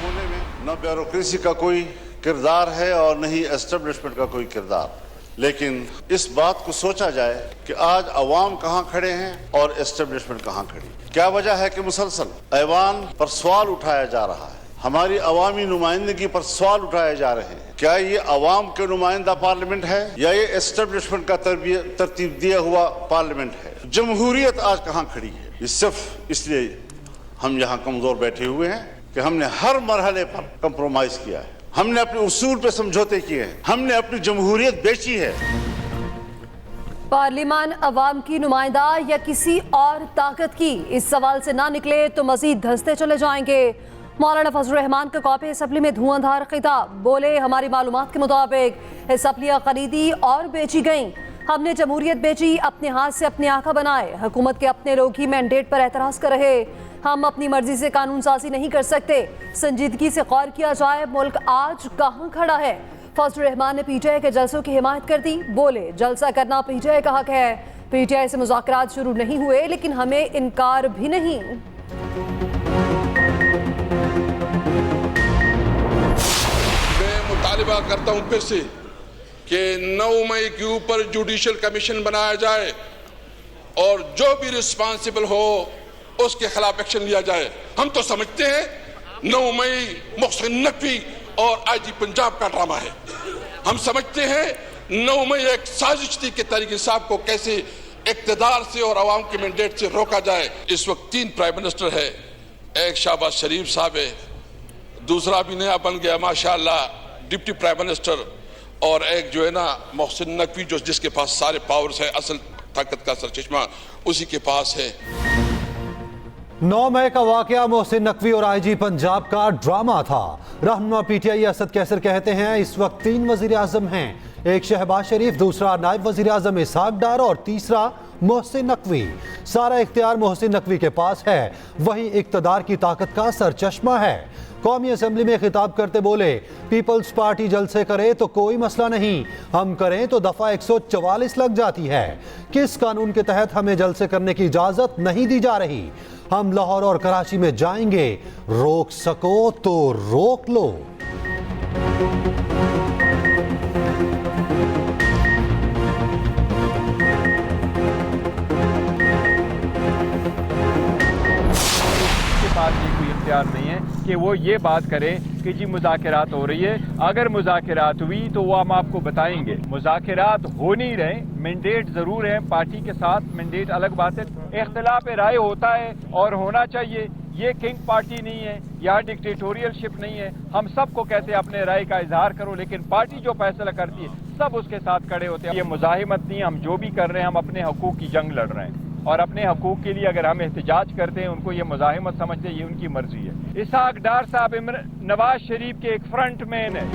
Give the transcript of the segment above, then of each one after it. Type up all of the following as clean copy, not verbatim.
होने में न ब्यूरोक्रेसी का कोई किरदार है और न ही एस्टेब्लिशमेंट का कोई किरदार, लेकिन इस बात को सोचा जाए कि आज अवाम कहाँ खड़े हैं और एस्टेब्लिशमेंट कहाँ खड़ी। क्या वजह है कि मुसलसल ऐवान पर सवाल उठाया जा रहा है, हमारी अवामी नुमाइंदगी पर सवाल उठाए जा रहे हैं। क्या ये अवाम के नुमाइंदा पार्लियामेंट है या ये एस्टेब्लिशमेंट का तरतीब दिया हुआ पार्लियामेंट है? जमहूरियत आज कहाँ खड़ी है? ये सिर्फ इसलिए हम यहाँ कमजोर बैठे हुए हैं कि हमने हर मरहले पर कंप्रोमाइज किया है, हमने अपने उसूल पे समझौते किए हैं, हमने अपनी जमहूरियत बेची है। पार्लियामान अवाम की नुमाइंदा या किसी और ताकत की, इस सवाल से ना निकले तो मजीद धंसते चले जाएंगे। मौलाना फजल रहमान का कौपे असम्बली में धुआंधार खिताब, बोले हमारी मालूमात के मुताबिक असम्बलियाँ खरीदी और बेची गईं, हमने जमहूरियत बेची, अपने हाथ से अपने आका बनाए, हुकूमत के अपने लोग ही मैंडेट पर एतराज़ कर रहे, हम अपनी मर्जी से कानून साजी नहीं कर सकते, संजीदगी से गौर किया जाए मुल्क आज कहाँ खड़ा है। फजल रहमान ने पीटीआई के जलसों की हिमायत कर दी, बोले जलसा करना पीटीआई का हक है, पीटीआई से मुज़ाकरात शुरू नहीं हुए लेकिन हमें इनकार भी नहीं। मैं मुतालिबा करता हूँ फिर से कि 9 मई के ऊपर जुडिशल कमीशन बनाया जाए और जो भी रिस्पांसिबल हो उसके खिलाफ एक्शन लिया जाए। हम तो समझते हैं 9 मई मोहसिन नकवी और आईजी पंजाब का ड्रामा है, हम समझते हैं 9 मई एक साजिश थी कि तहरीक इंसाफ को कैसे इक्तदार से और अवाम के मैंडेट से रोका जाए। इस वक्त 3 प्राइम मिनिस्टर है, एक शहबाज शरीफ साहब है, दूसरा भी नया बन गया माशाअल्लाह डिप्टी प्राइम मिनिस्टर, और एक जो है ना मोहसिन नकवी जो जिसके पास सारे पावर्स है, असल ताकत का सरचश्मा उसी के पास है। 9 मई का वाकया मोहसिन नकवी और आईजी पंजाब का ड्रामा था। रहनुमा पीटीआई असद कैसर कहते हैं इस वक्त 3 वजीर आजम हैं, एक शहबाज शरीफ, दूसरा नायब वजीर आजम इसहाक डार और तीसरा मोहसिन नकवी। सारा इख्तियार मोहसिन नकवी के पास है, वही इक्तदार की ताकत का सरचश्मा है। कौमी असम्बली में खिताब करते बोले पीपल्स पार्टी जलसे करे तो कोई मसला नहीं, हम करें तो दफा 144 लग जाती है। किस कानून के तहत हमें जलसे करने की इजाजत नहीं दी जा रही? हम लाहौर और कराची में जाएंगे, रोक सको तो रोक लो। पास ये कोई इख्तियार नहीं है कि वो ये बात करे कि जी मुज़ाकरात हो रही है। अगर मुज़ाकरात हुई तो वो हम आपको बताएंगे। मुज़ाकरात हो नहीं रहे, मैंडेट ज़रूर है पार्टी के साथ, मैंडेट अलग बात है, इख्तिलाफ राय होता है और होना चाहिए। ये किंग पार्टी नहीं है, यहाँ डिक्टेटोरियलशिप नहीं है, हम सबको कहते हैं अपने राय का इजहार करो, लेकिन पार्टी जो फैसला करती है सब उसके साथ खड़े होते हैं। ये मुजाहिमत नहीं, हम जो भी कर रहे हैं हम अपने हकूक़ की जंग लड़ रहे हैं और अपने हकूक़ के लिए अगर हम एहतजाज करते हैं उनको ये मुजाहिमत समझते हैं, ये उनकी मर्जी है। इसहाक डार साहब नवाज शरीफ के एक फ्रंट मैन है।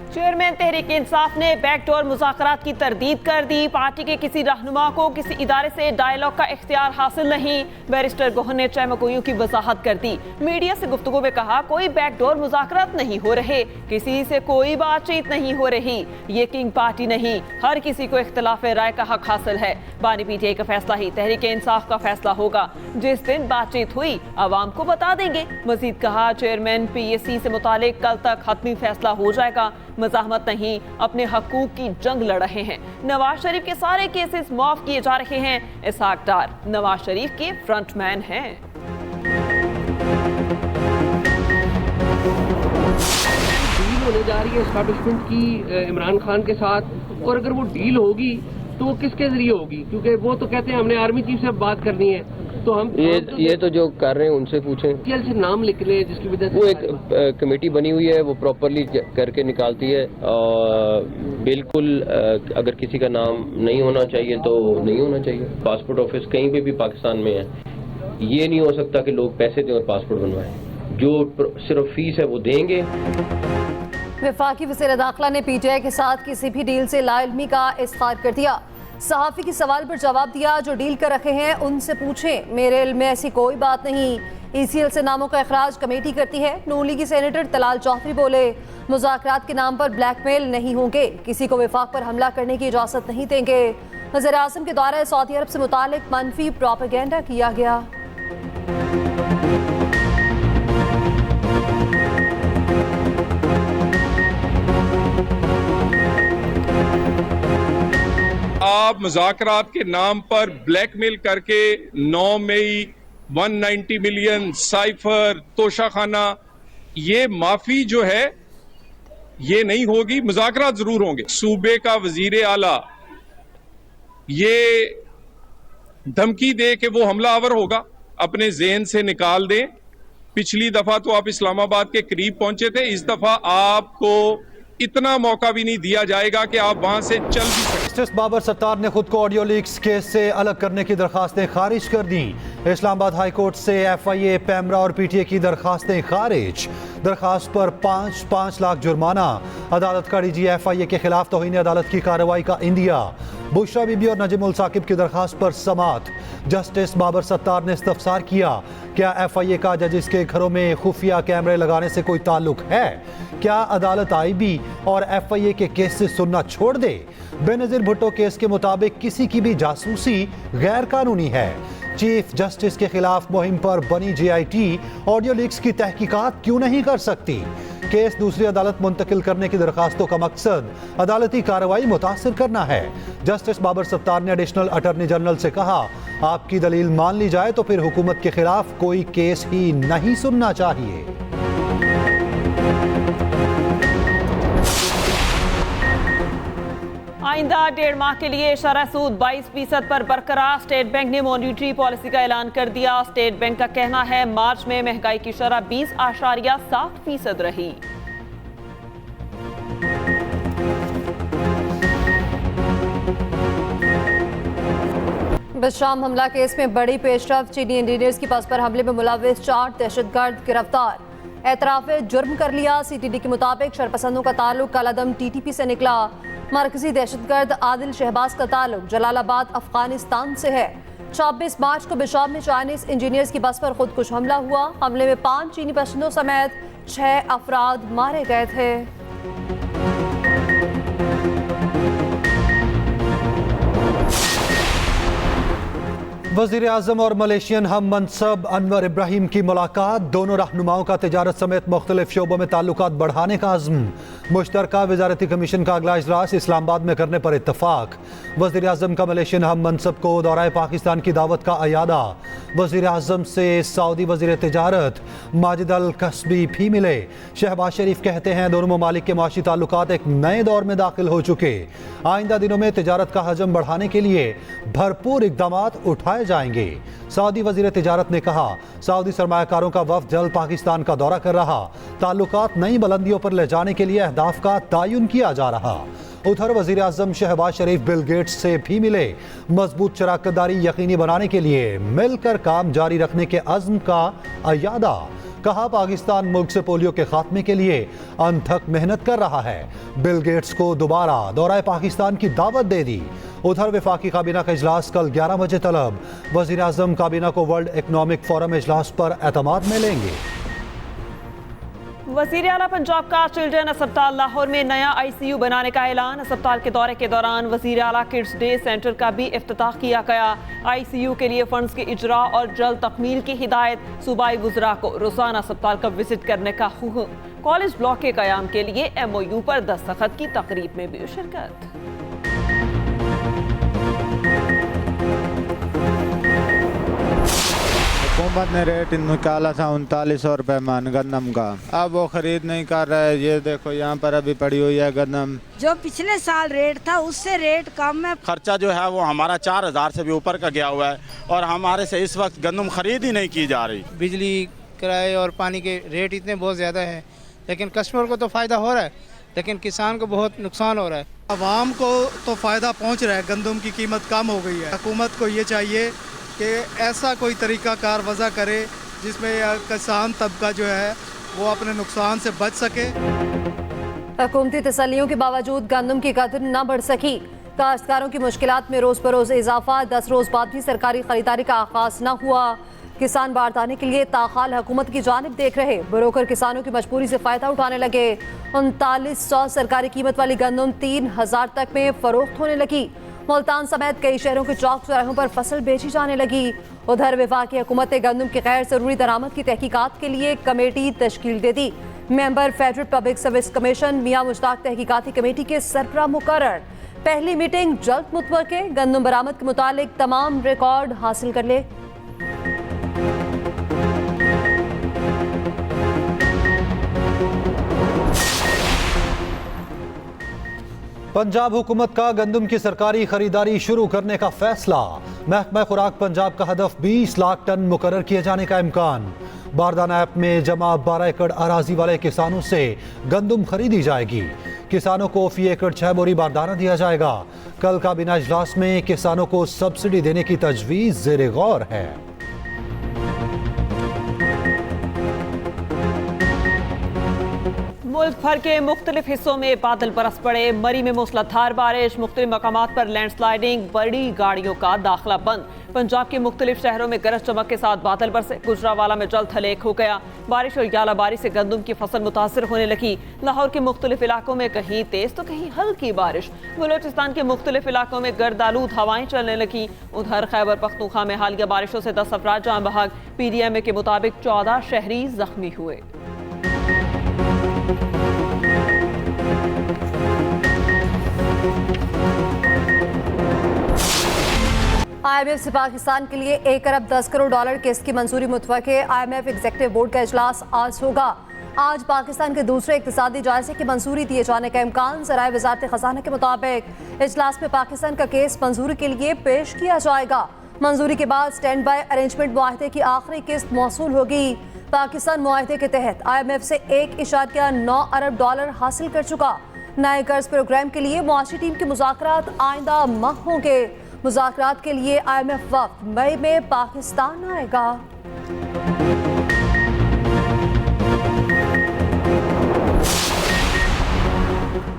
चेयरमैन तहरीक इंसाफ ने बैकडोर मुज़ाकरात की तरदीद कर दी। पार्टी के किसी रहनुमा को किसी इदारे से डायलॉग का इख्तियार हासिल नहीं। बैरिस्टर गोहन ने चहमकोइयों की वजाहत कर दी। मीडिया से गुफ्तगू में कहा कोई बैकडोर मुज़ाकरात नहीं हो रहे, किसी से कोई बातचीत नहीं हो रही, ये किंग पार्टी नहीं, हर किसी को इख्तिलाफ राय का हक हासिल है। बानी पीटीआई का फैसला ही तहरीक इंसाफ का फैसला होगा। जिस दिन बातचीत हुई अवाम को बता देंगे। मजीद कहा चेयरमैन PAC से मुतालिक कल तक हतमी फैसला हो जाएगा। मज़ाहमत नहीं, अपने हकूक़ की जंग लड़ रहे हैं। नवाज शरीफ के सारे केसेस माफ किए जा रहे हैं। इसहाक डार नवाज शरीफ के फ्रंटमैन हैं। डील होने जा रही है एस्टैब्लिशमेंट की इमरान खान के साथ, और अगर वो डील होगी तो वो किसके जरिए होगी? क्योंकि वो तो कहते हैं हमने आर्मी चीफ से बात करनी है, तो हम ये तो जो कर रहे हैं उनसे पूछें। जेल से नाम निकले जिसकी वजह से वो एक कमेटी बनी हुई है, वो प्रॉपरली करके निकालती है। और बिल्कुल अगर किसी का नाम नहीं होना चाहिए तो नहीं होना चाहिए। पासपोर्ट ऑफिस कहीं पे भी पाकिस्तान में है, ये नहीं हो सकता कि लोग पैसे दें और पासपोर्ट बनवाएं। जो सिर्फ फीस है वो देंगे। वफाकी वज़ीर दाखिला ने PTI के साथ किसी भी डील से लाइल्मी का इज़हार कर दिया। सहाफ़ी के सवाल पर जवाब दिया जो डील कर रखे हैं उनसे पूछें, मेरे इल्म में ऐसी कोई बात नहीं। ECL से नामों का अखराज कमेटी करती है। नून लीगी सेनेटर तलाल चौधरी बोले मुज़ाकरात के नाम पर ब्लैकमेल नहीं होंगे, किसी को वफाक पर हमला करने की इजाज़त नहीं देंगे। वज़ीर आज़म के द्वारा सऊदी अरब से मुतालिक मनफी प्रोपेगेंडा किया गया। आप मुज़ाकरात के नाम पर ब्लैकमेल करके 9 मई 190 मिलियन साइफर तोशाखाना, ये माफी जो है ये नहीं होगी। मुज़ाकरात जरूर होंगे। सूबे का वजीर आला ये धमकी दे कि वो हमलावर होगा, अपने ज़हन से निकाल दें। पिछली दफा तो आप इस्लामाबाद के करीब पहुंचे थे, इस दफा आपको इतना मौका भी नहीं दिया जाएगा कि आप वहां से चल भी सकें। जस्टिस बाबर सत्तार ने खुद को ऑडियो लीक्स केस से अलग करने की दरखास्तें खारिज कर दी। इस्लामाबाद हाई कोर्ट से FIA, पैमरा और PTA की दरखास्तें खारिज। दरखास्त पर 5 लाख जुर्माना। अदालत का DG FIA के खिलाफ तौहीन अदालत की कार्रवाई का इंदिया। बुशरा बीबी और नजीम उल साकिब की दरखास्त पर समात। जस्टिस बाबर सत्तार ने इस्तफसार किया, क्या FIA का जजिस के घरों में खुफिया कैमरे लगाने से कोई ताल्लुक है? क्या अदालत IB और FIA के केस से सुनना छोड़ दे? बेनजीर भुट्टो केस के मुताबिक किसी की भी जासूसी गैर कानूनी है। चीफ जस्टिस के खिलाफ मुहिम पर बनी JIT ऑडियो लीक्स की तहकीकात क्यों नहीं कर सकती? केस दूसरी अदालत मुंतकिल करने की दरखास्तों का मकसद अदालती कार्रवाई मुतासिर करना है। जस्टिस बाबर सत्तार ने एडिशनल अटॉर्नी जनरल से कहा, आपकी दलील मान ली जाए तो फिर हुकूमत के खिलाफ कोई केस ही नहीं सुनना चाहिए। आइंदा 1.5 माह के लिए शरह सूद 22% पर बरकरार। स्टेट बैंक ने मॉनिटरी पॉलिसी का ऐलान कर दिया। स्टेट बैंक का कहना है मार्च में महंगाई की शरह 20.7% रही। बदशाम हमला केस में बड़ी पेशरफ। चीनी इंजीनियर्स की बस पर हमले में मुलविस 4 दहशतगर्द गिरफ्तार। एतराफ जुर्म कर लिया। CTD के मुताबिक शरपसंदों का ताल्लुक कालादम TTP से निकला। मरकजी दहशतगर्द आदिल शहबाज का ताल्लुक जलालाबाद अफगानिस्तान से है। 26 मार्च को बिशाम में चाइनीज इंजीनियर्स की बस पर खुदकुश हमला हुआ। हमले में 5 चीनी बशिंदों समेत 6 अफराद मारे गए थे। वज़ीर आज़म और मलेशियन हम मनसब अनवर इब्राहिम की मुलाकात। दोनों रहनुमाओं का तिजारत समेत मुख्तलिफ शोबों में ताल्लुकात बढ़ाने का अज़्म। मुश्तरका वज़ारती कमीशन का अगला इजलास इस्लामाबाद में करने पर इत्तफाक। वज़ीर आज़म का मलेशियन हम मनसब को दौराए पाकिस्तान की दावत का अयादा। वज़ीर आज़म से सऊदी वज़ीर तिजारत माजिद अल कसबी भी मिले। शहबाज शरीफ कहते हैं दोनों ममालिक के माशी ताल्लुकात एक नए दौर में दाखिल हो चुके। आइंदा दिनों में तिजारत का हजम बढ़ाने के लिए भरपूर इक़दामात उठाए जाएंगे। सऊदी वज़ीर तिजारत ने कहा, सऊदी सरमायाकारों का वफ़द जल्द पाकिस्तान का दौरा कर रहा। ताल्लुकात नई बुलंदियों पर ले जाने के लिए अहदाफ का तयन किया जा रहा। उधर वज़ीर आज़म शहबाज शरीफ बिल गेट्स से भी मिले। मजबूत शराकतदारी यकीनी बनाने के लिए मिलकर काम जारी रखने के अज़्म का अयादा। कहा, पाकिस्तान मुल्क से पोलियो के खात्मे के लिए अनथक मेहनत कर रहा है। बिल गेट्स को दोबारा दौरा पाकिस्तान की दावत दे दी। उधर वफाकी काबीना का इजलास कल 11 बजे तलब। वज़ीर आज़म काबीना को वर्ल्ड इकनॉमिक फोरम इजलास पर एतमाद में लेंगे। वज़ीर आला पंजाब का चिल्ड्रन अस्पताल लाहौर में नया ICU बनाने का ऐलान। अस्पताल के दौरे के दौरान वज़ीर आला किड्स डे सेंटर का भी इफ्तिताह किया गया। ICU के लिए फंड्स के इजरा और जल्द तकमील की हिदायत। सूबाई वज़रा को रोजाना अस्पताल का विजिट करने का हुक्म। कॉलेज ब्लॉक के क़याम के लिए MOU पर दस्तखत की तकरीब में भी शिरकत। हुकूमत ने रेट निकाला था 3900 रुपये मन गंदम का, अब वो खरीद नहीं कर रहा है। ये देखो यहाँ पर अभी पड़ी हुई है गंदम। जो पिछले साल रेट था उससे रेट कम है। खर्चा जो है वो हमारा 4000 से भी ऊपर का गया हुआ है और हमारे से इस वक्त गंदम खरीद ही नहीं की जा रही। बिजली किराए और पानी के रेट इतने बहुत ज़्यादा हैं, लेकिन कस्टमर को तो फ़ायदा हो रहा है, लेकिन किसान को बहुत नुकसान हो रहा है। आवाम को तो फ़ायदा पहुँच रहा है, गंदम की कीमत कम हो गई है। हुकूमत को ये चाहिए कि ऐसा कोई तरीका कार वज़ा करे जिसमें किसान तबका जो है वो अपने नुकसान से बच सके। हुकूमती तसल्लियों के बावजूद गंदम की कदर न बढ़ सकी। काश्तकारों की मुश्किलात में रोज़ बरोज़ इजाफा। 10 रोज़ बाद भी सरकारी खरीदारी का आगाज़ न हुआ। किसान बारदाने के लिए ताहाल हुकूमत की जानिब देख रहे। ब्रोकर किसानों की मजबूरी से फ़ायदा उठाने लगे। 3900 सरकारी कीमत वाली गंदम 3000 तक में फ़रोख्त होने लगी। मुल्तान समेत कई शहरों के चौक चौराहों पर फसल बेची जाने लगी। उधर वफाकी हुकूमत ने गंदम की गैर ज़रूरी दरामद की तहकीकात के लिए कमेटी तश्कील दे दी। Member federal public service commission मियां मुश्ताक तहकीकाती कमेटी के सरबराह मुकर्रर। पहली मीटिंग जल्द मुतवक्के, गंदम बरामद के मुतालिक तमाम रिकॉर्ड हासिल कर ले। पंजाब हुकूमत का गंदम की सरकारी खरीदारी शुरू करने का फैसला। महकमा खुराक पंजाब का हदफ 20 लाख टन मुकर्रर किए जाने का इम्कान। बारदाना ऐप में जमा 12 एकड़ अराजी वाले किसानों से गंदम खरीदी जाएगी। किसानों को फी एकड़ 6 बोरी बारदाना दिया जाएगा। कल काबीना इजलास में किसानों को सब्सिडी देने की तजवीज़ ज़ेरे गौर है। मुल्क भर के मुख्तलिफ हिस्सों में बादल बरस पड़े। मरी में मूसलाधार बारिश, मुख्तलिफ मकामात पर लैंडस्लाइडिंग, बड़ी गाड़ियों का दाखिला बंद। पंजाब के मुख्तलिफ शहरों में गरज चमक के साथ बादल बरसे। गुजरावाला में जल थलेक हो गया। बारिश और यालाबारी से गंदम की फसल मुतासर होने लगी। लाहौर के मुख्तलिफ इलाकों में कहीं तेज तो कहीं हल्की बारिश। बलोचिस्तान के मुख्तलिफ इलाकों में गर्दालूद हवाएं चलने लगी। उधर खैबर पख्तूनख्वा में हालिया बारिशों से 10 अफराद जान बहक। PDMA के मुताबिक 14 शहरी जख्मी हुए। IMF से पाकिस्तान के लिए 1 अरब 10 करोड़ डॉलर किस्त की मंजूरी मुतवक्के। IMF एग्जीक्यूटिव बोर्ड का इजलास आज होगा। आज पाकिस्तान के दूसरे इक्तिसादी जायजे की मंजूरी दिए जाने का इम्कान। ज़राए वज़ारत ख़ज़ाना के मुताबिक इजलास में पाकिस्तान का केस मंजूरी के लिए पेश किया जाएगा। मंजूरी के बाद स्टैंड बाय अरेंजमेंट मुआहदे की आखिरी किस्त मौसूल होगी। पाकिस्तान मुआहदे के तहत IMF से 1.9 अरब डॉलर हासिल कर चुका। नए कर्ज प्रोग्राम के लिए मुआशी टीम के मुज़ाकरात आइंदा माह होंगे। मुज़ाकरात के लिए IMF वक्त मई में पाकिस्तान आएगा।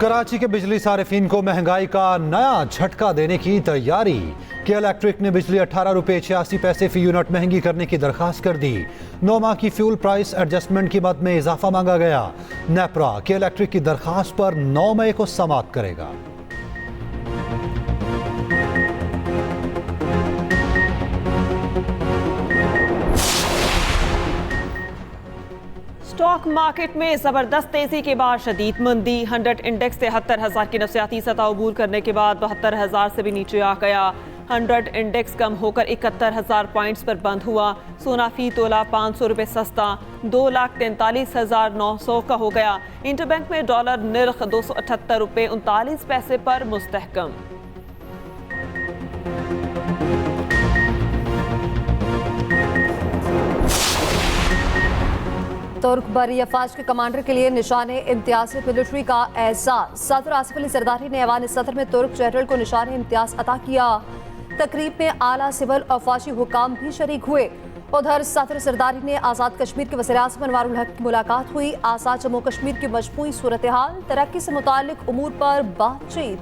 कराची के बिजली सारिफीन को महंगाई का नया झटका देने की तैयारी। के इलेक्ट्रिक ने बिजली 18 रुपये 86 पैसे फी यूनिट महंगी करने की दरखास्त कर दी। 9 माह की फ्यूल प्राइस एडजस्टमेंट की मद में इजाफा मांगा गया। नेपरा के इलेक्ट्रिक की दरखास्त पर 9 मई को समाअत करेगा। स्टॉक मार्केट में जबरदस्त तेजी के बाद शदीद मंदी। 100 इंडेक्स 73,000 की नफसियाती सतह अबूर करने के बाद 72,000 से भी नीचे आ गया। 100 इंडेक्स कम होकर 71,000 पॉइंट्स पर बंद हुआ। सोना फी तोला 500 रुपये सस्ता 2,43,900 का हो गया। इंटरबैंक में डॉलर निर्ख 278 रुपये 39 पैसे पर मुस्तहकम। तुर्क बरी अफवाज के कमांडर के लिए निशान इम्तियाज मिलिट्री का एहसास। सदर आसिफ अली जरदारी ने ऐवान सदर में तुर्क जनरल को निशान इम्तियाज अता किया। तकरीब में आला सिविल और फौजी हुकाम भी शरीक हुए। उधर सदर जरदारी ने आज़ाद कश्मीर के वज़ीर आज़म अनवारुल हक की मुलाकात हुई। आज़ाद जम्मू कश्मीर की मजमूई सूरत हाल, तरक्की से मुताल्लिक उमूर पर बातचीत।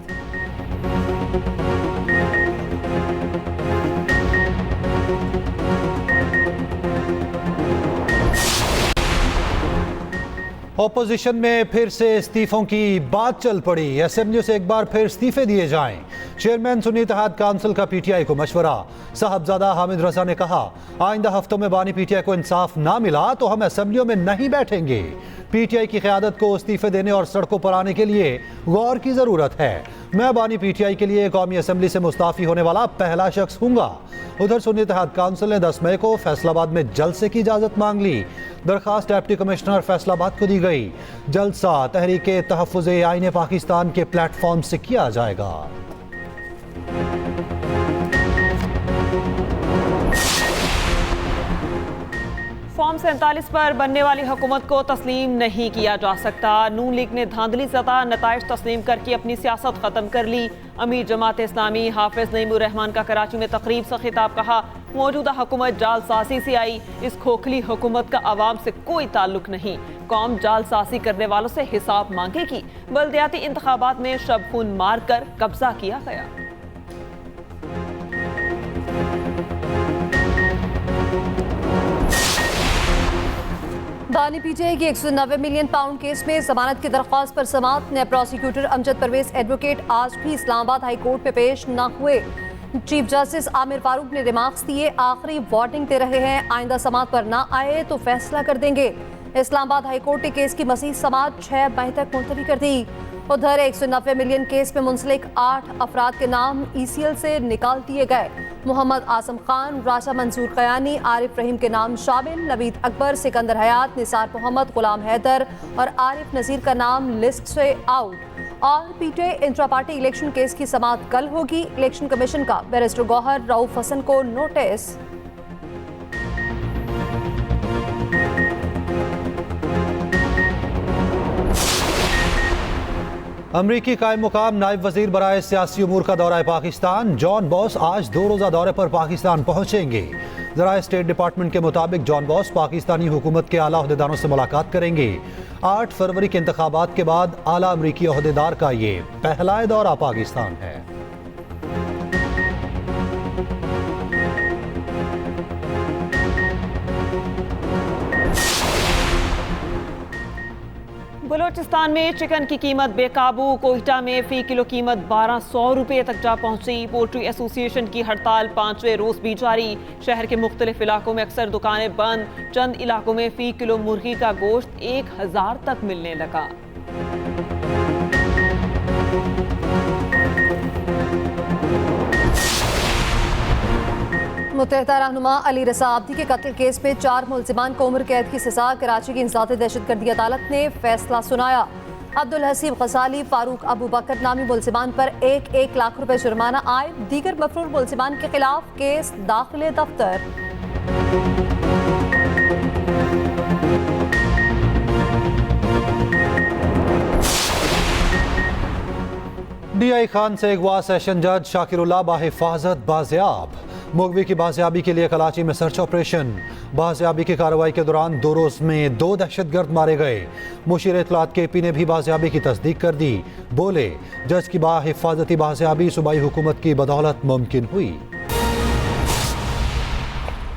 ऑपोजिशन में फिर से इस्तीफों की बात चल पड़ी। असेंबली से एक बार फिर इस्तीफे दिए जाएं। चेयरमैन सुन्नी इत्तेहाद काउंसिल का PTI को मशवरा। साहबजादा हामिद रजा ने कहा, आइंदा हफ्तों में बानी PTI को इंसाफ ना मिला तो हम असेंबलियों में नहीं बैठेंगे। PTI की क़यादत को इस्तीफे देने और सड़कों पर आने के लिए गौर की ज़रूरत है। मैं बानी PTI के लिए कौमी असेंबली से मुस्ताफ़ी होने वाला पहला शख्स हूँगा। उधर सुन्नी इत्तेहाद काउंसिल ने 10 मई को फैसलाबाद में जलसे की इजाज़त मांग ली। दरखास्त डिप्टी कमिश्नर फैसलाबाद को दी गई। जलसा तहरीके तहफ़्फ़ुज़े आईने पाकिस्तान के प्लेटफॉर्म से किया जाएगा। फॉर्म 47 पर बनने वाली हुकूमत को तस्लीम नहीं किया जा सकता। नून लीग ने धांधली ज़दा नताइज तस्लीम करके अपनी सियासत ख़त्म कर ली। अमीर जमात इस्लामी हाफिज नईमुर रहमान का कराची में तकरीब से खिताब, कहा मौजूदा हुकूमत जालसाजी से आई। इस खोखली हुकूमत का आवाम से कोई ताल्लुक नहीं। कौम जालसाजी करने वालों से हिसाब मांगेगी। बल्दियाती इंतखाबात में शब खून मार कर कब्जा किया गया। बानी PTI की 190 मिलियन पाउंड केस में जमानत की दरख्वास्त पर समाअत। ने प्रोसिक्यूटर अमजद परवेज एडवोकेट आज भी इस्लामाबाद हाई कोर्ट में पेश न हुए। चीफ जस्टिस आमिर फारूक ने रिमार्क्स दिए, आखिरी वार्निंग दे रहे हैं, आइंदा समाअत पर ना आए तो फैसला कर देंगे। इस्लामाबाद हाई कोर्ट ने केस की मज़ीद समाअत 6 मई तक मुलतवी कर दी। उधर 190 मिलियन केस में मुंसलिक 8 अफराद के नाम ECL से निकाल दिए गए। मोहम्मद आजम खान, राजा मंसूर कयानी, आरिफ रहीम के नाम शामिल। नवीद अकबर, सिकंदर हयात, निसार मोहम्मद, गुलाम हैदर और आरिफ नजीर का नाम लिस्ट से आउट। और PTI intra party election case की समाअत कल होगी। इलेक्शन कमीशन का बैरिस्टर गौहर रऊफ हसन को नोटिस। अमरीकी कायम मुकाम नायब वजीर बराए सियासी उमूर का दौरा पाकिस्तान जॉन बॉस आज 2 रोज़ा दौरे पर पाकिस्तान पहुंचेंगे। ज़राए स्टेट डिपार्टमेंट के मुताबिक जॉन बॉस पाकिस्तानी हुकूमत के आला ओहदेदारों से मुलाकात करेंगे। 8 फरवरी के इंतखाबात के बाद आला अमरीकी ओहदेदार का ये पहला दौरा पाकिस्तान है। बलूचिस्तान में चिकन की कीमत बेकाबू। कोयटा में फी किलो कीमत 1200 रुपये तक जा पहुंची। पोल्ट्री एसोसिएशन की हड़ताल 5वें रोज भी जारी। शहर के मुख्तलिफ इलाकों में अक्सर दुकानें बंद। चंद इलाकों में फी किलो मुर्गी का गोश्त 1000 तक मिलने लगा। मुत्तहदा रहनुमा अली रजा आब्दी के कत्ल केस में 4 मुल्जिमान को उम्र कैद की सजा। कराची की इंसदाद दहशतगर्दी अदालत ने फैसला सुनाया। अब्दुल हसीब गजाली, फारूक अबू बकर नामी मुल्जिमान पर 1-1 लाख रुपए जुर्माना आए। दीगर मफरूर मुल्जिमान के खिलाफ केस दाखिले दफ्तर। DI खान से अगवा सेशन जज शाकिरुल्लाह बाहिफाजत बाजियाब। मुगवी की बाजियाबी के लिए कराची में सर्च ऑपरेशन। बाजियाबी की कार्रवाई के दौरान 2 रोज में 2 दहशतगर्द मारे गए। मुशीर इत्तलात KP ने भी बाजियाबी की तस्दीक कर दी। बोले जज की बाहिफाजती बाजियाबी सूबाई हुकूमत की बदौलत मुमकिन हुई।